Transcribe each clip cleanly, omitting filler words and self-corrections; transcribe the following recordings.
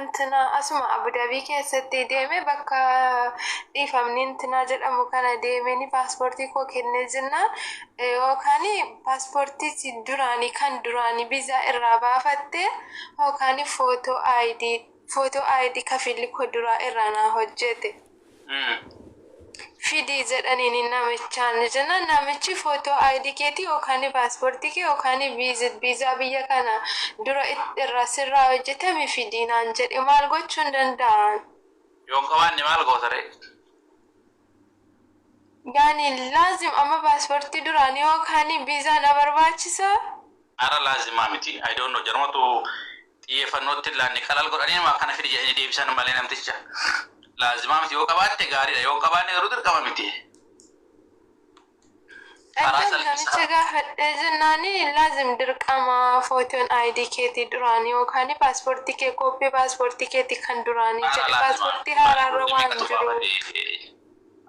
انتنا اسمع ابو دابي كيستي ديمي بكا ديفامني انتنا jedhamu kana deemeni paaspoortii koo kennee jenna yookaan paaspoortii duraanii kan duraanii biizaa irraa baafatte yookaan footoo ID kafilli koo duraa irraa naa hojjete. Fidii jedhaniin namichaan jenna namichi footoo ID keetii yookaan paaspoortii kee yookaan biizaa biyya kana dura irraa sirraa hojjetame fidiinaan jedhe maal gochuun danda'an? Yoon qabaanne maal gootare? Yani laazim amma paaspoortii duraanii yookaan biizaa na barbaachisa? Ara laazimaa miti. I don't know. Jarmatu xiyyeeffannootti ilaanne qalal godhanii maa kana fidi jedhanii deebisan malee namticha. Laazimaa miti yoo qabaatte gaariidha yoo qabaanne garuu dirqama miti. Namicha gaafadhee jennaani laazim dirqama footoon ID keetii duraanii yookaan paaspoortii kee kooppii paaspoortii keetii kan duraanii jedhe paaspoortii haaraarra waan jiru.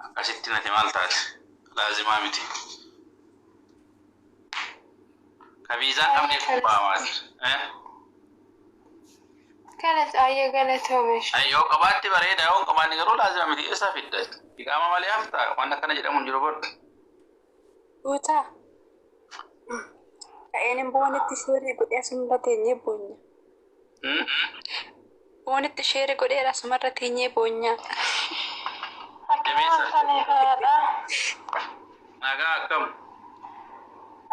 Akkasitti nati maal taate laazimaa miti. Ka viizaan qabne qophaa'amaati. Ayya galatoomish. Yoo qabaatte bareeda yoo qabaanne garuu laazima miti isa fidda. Dhiqaama malee haftaa waan akkana jedhamu jiru godhu. Uta. Ka'een boonitti sheerii godhee asumarra teenyee boonya. Boonitti sheerii godhee asumarra teenyee boonya. Akkam sanii fayyada? Nagaa akkam?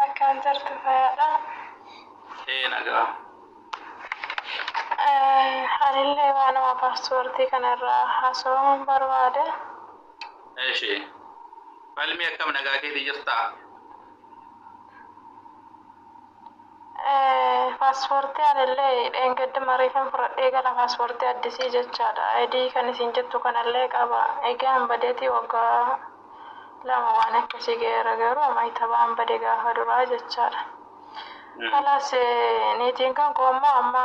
Akkam jirtu fayyada? Nagaa. Anillee waanuma paaspoortii kanarraa haasawuun barbaade. Eeshi. Falmi akkam nagaa keetii jirtaa? Paaspoortii anillee dheengaddi mariifan fudhadhee gara paaspoortii addisii jechaadha. ID kan isin jettu kanallee qaba. Egaan badeetii waggaa lama waan akkasii geera garuu maytabaan badee gaafa duraa jechaadha. Kalaas niitiin kan koommoo amma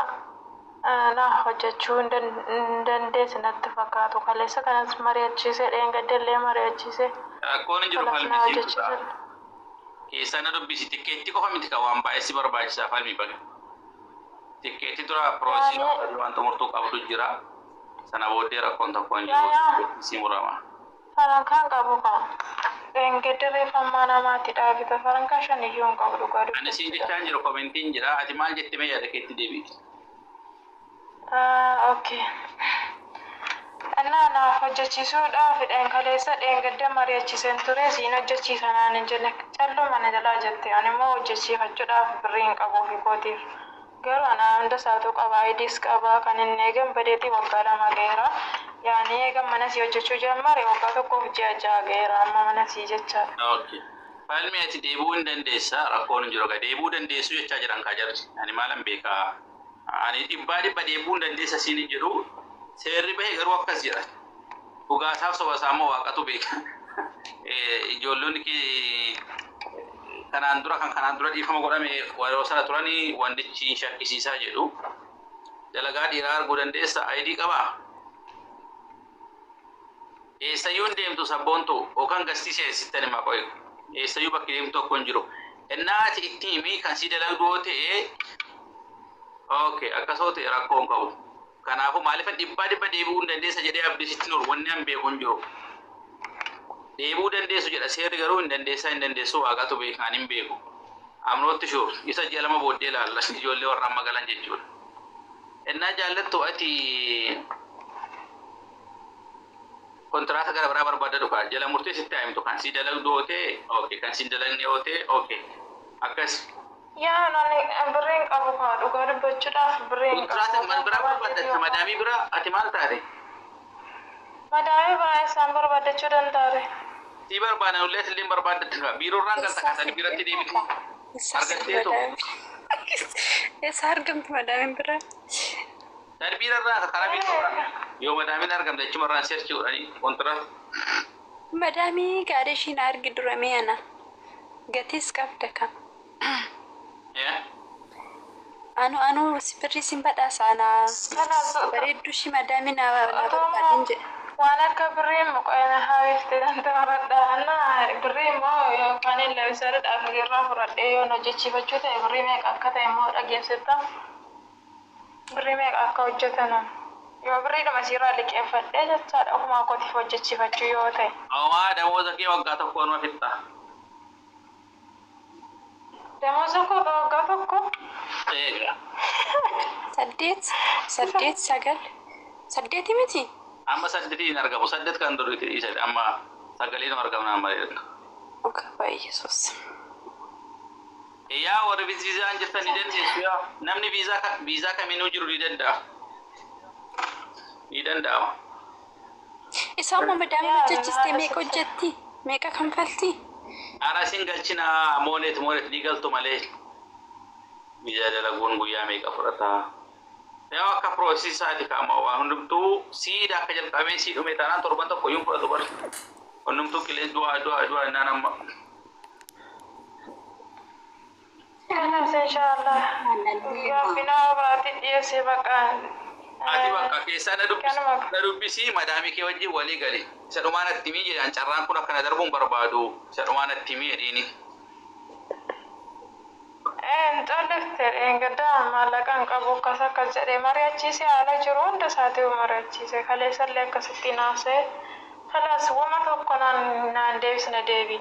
na hojjechuu hin dandeessi natti fakkaatu. Kaleessa kanas mari'achiisee dheengaddellee mari'achiisee. Rakkoon jiru falmisiin keessaa na dubbisi tikkeetti qofa miti kan waan baay'ee si barbaachisaa falmi baga. Tikkeetti dura piroosii waan xumurtuu qabdu jira. Sana booddee rakkoon tokko hin jiru si murama. Farankaan qabu kan dheengadde reeffammaa namaatti dhaabita. Farankaa 5 iyyuu hin qabdu gadi. Ani siin jechaan jiru komentiin jira. Ati maal jette mee yaada keetti deebiiti? Okay. Anna hojjechiisuudhaaf kaleessa dheengadde mari'achiisen ture siin hojjechiisanaan hin jenne calloo mana jalaa jette ani immoo hojjechiifachuudhaaf birrii hin qabuu fi kootiif garuu ana hunda isaatu qaba IDs qaba kan inni eegan badeetii waggaa 2 geera yaani eegan mana sii hojjechuu jammare waggaa 1.6 geera amma mana sii jechaadha. Okay. Falmi ati deebuu hin dandeessa rakkoon hin jiru gaa deebuu dandeessu jechaa jiran kaa jarri ani maalan beekaa ani dhibbaa deebuu hin dandeessa siin hin jedhu. Seerri bahee garuu akkas jedha. Dhugaasaaf soba saammoo waaqatu beeka. Ijoollonni kanaan dura dhiifama godhame warra sana turanii wandichi shakkisiisaa jedhu. Dalagaa dhiiraa arguu dandeessa ID qabaa. Eessayyuu hin deemtu sabboontu yookaan gastii seessittan himaa qoyu. Eessayyuu bakki deemtu tokko hin jiru. Innaa ati itti himii kan si dalagduu ta'ee akkasoo ta'e rakkoo hin qabu. Kanaafuu maaliif dhibbaa deebuu hin dandeessa jedhee abdisitti nur wanni an beeku hin jiru. Deebuu dandeessu jedha seerri garuu hin dandeessu waaqatu beekaan hin beeku. Amnootti shuur isa ji'a 2 booddee ilaalla ijoollee warra amma galan jechuudha. Innaa jaallattu ati kontiraata gara biraa barbaadda dhufa jala murtee sitti himtu kan si dalagdu ta'e kan si dalagne ta'e akkas. Yaa nani birriin qabu kaa dhugaa dubbachuudhaaf birriin qabu. Kontiraata biraa barbaaddatta madaamii biraa ati maal taate? Madaamii biraa isaan barbaaddachuu danda'a. Si barbaadan ullee silleen barbaaddatta biiroorraan galta kaasanii biratti deebitu. Argatteetu. Eessa argamti madaamiin biraa? Darbiirarraa karaa biiroorraan yoo madaamiin argamte achumarraan seerchii godhanii kontiraata. Madaamii gaarii ishiin argi duramee ana gatiis qabda kan. Anu birrii sin badhaasana. Bareedduu shi madaamii na barbaadin jedhe. Waan akka birrii muqayna haawifte dandaradhaana birrii immoo yookaan illee isaadhaaf irraa fudhadhee yoo hojjechiifachuu ta'e birrii meeqa akka ta'e immoo dhageessita. Birrii meeqa akka hojjetan. Yoo birriidhuma sirraa liqeeffadhee jechaadha ofumaa kootiif hojjechiifachuu yoo ta'e. Awwaa damooza kee waggaa tokko numa fixxa. Damooza koo waggaa tokko. Saddeet sagal. Saddeeti miti. Amma saddeetiin argamu. Saddeet kan duriitti dhiisate amma sagaliin argamu naan malee. Okaa Yesuus. Yaa warri viizaan jirtan ni dandeessu yaa. Namni viizaa kamiinuu jiru ni danda'a. Ni danda'ama. Isaan madaama hojjechistee meeqa hojjetti? Meeqa kanfalti? Arasin galchina moonet ni galtu malee. Viizaa dalaguun guyyaa meeqa fudhata? Yaa akka piroosisaati kaama waan hundumtuu siida akka jalqabee siidhume taanaan torban tokko yuun fudhatu bar. Hundumtuu qilleensi du'a naan amma. Kanas inshallah. Gaaffinaa biraatti dhiyeessee baqaan. Ati bakka keessaa na dubbisi madaamii kee wajjin walii gali. Isa dhumaan attimii jedhan carraan kun akkana darbuun barbaadu. Isa dhumaan attimii jedhiini. Callifte gaddaa maallaqaan qabu akkas jedhee mari'achiisee haala jiru hunda isaatiif mari'achiise kaleessallee akkasitti naasee kalas wama tokko naan deebisne deebi.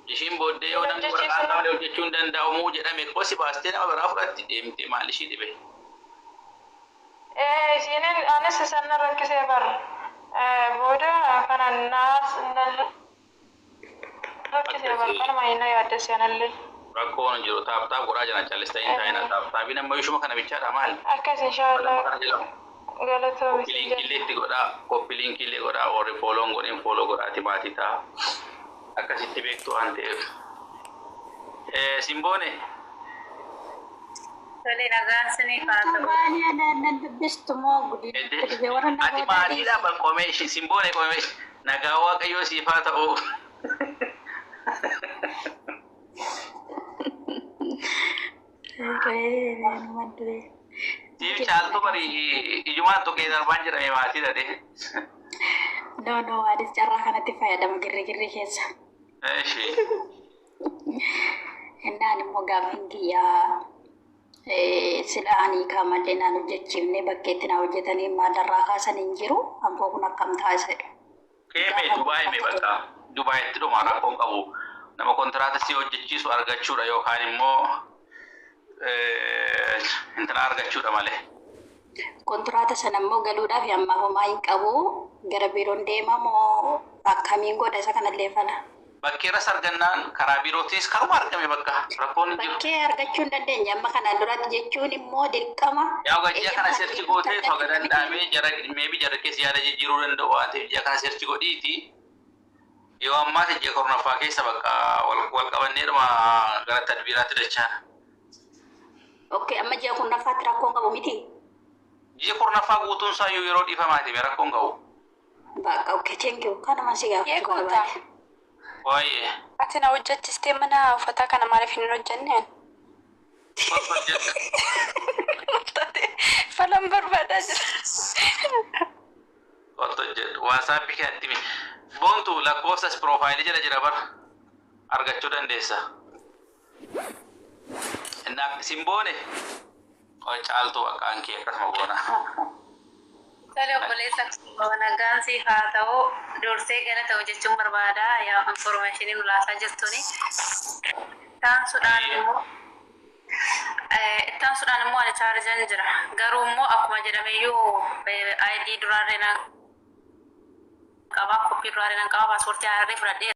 Ishiin booddee yoo namni waraqaa malee hojjechuu hin danda'amu jedhame qosi baastee nama biraa fudhatti deemte maal ishii dhibe? Isiinin anis isan rakkisee bar booda kana naas rakkisee bar kanuma hin yaaddesse anallee. Rakkoon jiru taaptaa godhaa jiran callista hin taa'ina taaptaa fi nama ishuma kana bichaadha maal? Akkas inshaallah galatoomi. Koppiliinkillee godhaa koppiliinkillee godhaa warri fooloon godhin fooloo godhaati maatii ta'a. Akkasitti beektu waan ta'eef. Simboone. Tole nagaan sinii kaasa. Maali ana dubbistu moo guddi warra nama ati maaliidha balqomee Simboone qomee nagaa waaqayyoo siif haa ta'u. Siif caaltu bari ijumaan tokkee darbaan jedhame maatii dha No, adis carraa kanatti fayyadama girri keessa. Innaan immoo gaaffiin kiyyaa sila ani kaamallee naan hojjechiifne bakkeetti na hojjetanii maalirraa kaasan hin jiru ampoo kun akkam taasisedha. Keemee Dubaay mee bakka Dubaayitti dhuma rakkoon qabu nama kontiraata si hojjechiisu argachuudha yookaan immoo intana argachuudha malee. Kontiraata sana immoo galuudhaaf amma homaa hin qabu gara biiroon deema moo akkamiin godha isa kanallee fala. Bakkee irra sargannaan karaa biirootis karuma argame bakka rakkoon jiru. Bakkee argachuu hin dandeenye amma kanaan duratti jechuun immoo dirqama. Yaa gajjaa kana seerchi gootee toga danda'amee meebi jara keessa yaada jijjiiruu danda'u waan ta'eef jaa kana seerchi godhiiti. Yoo ammaa tijjee kornaffaa keessa bakka wal qabanneedhuma gara tadbiiraatti dachaan. Okay, amma jaa kurnaffaatti rakkoon qabu miti. Jii kurnaffaa guutuun saayyuu yeroo dhiifamaati mee rakkoon qabu. Bakka okay, thank you. Kanuma si Eegoota. Waayee. Ati na hojjechistee mana uffataa kana maaliif hin hojjenneen? Falan barbaadaa jira. Otto jedhu waasaappi kanatti boontu lakkoofsas piroofaayilii jala jira bara argachuu dandeessa. Simboone caaltuu bakkaan kee akkasuma goona. Tole obboleessa nagaan siif haa ta'u dursee gala ta'u jechuun barbaada yaa informationii nu laasaa jirtuni. Ittaansuudhaan immoo ani chaarjan jira. Garuu immoo akkuma jedhameyyuu ID duraarree nan qaba, koppii duraarree nan qaba, paaspoortii haarree fudhadhee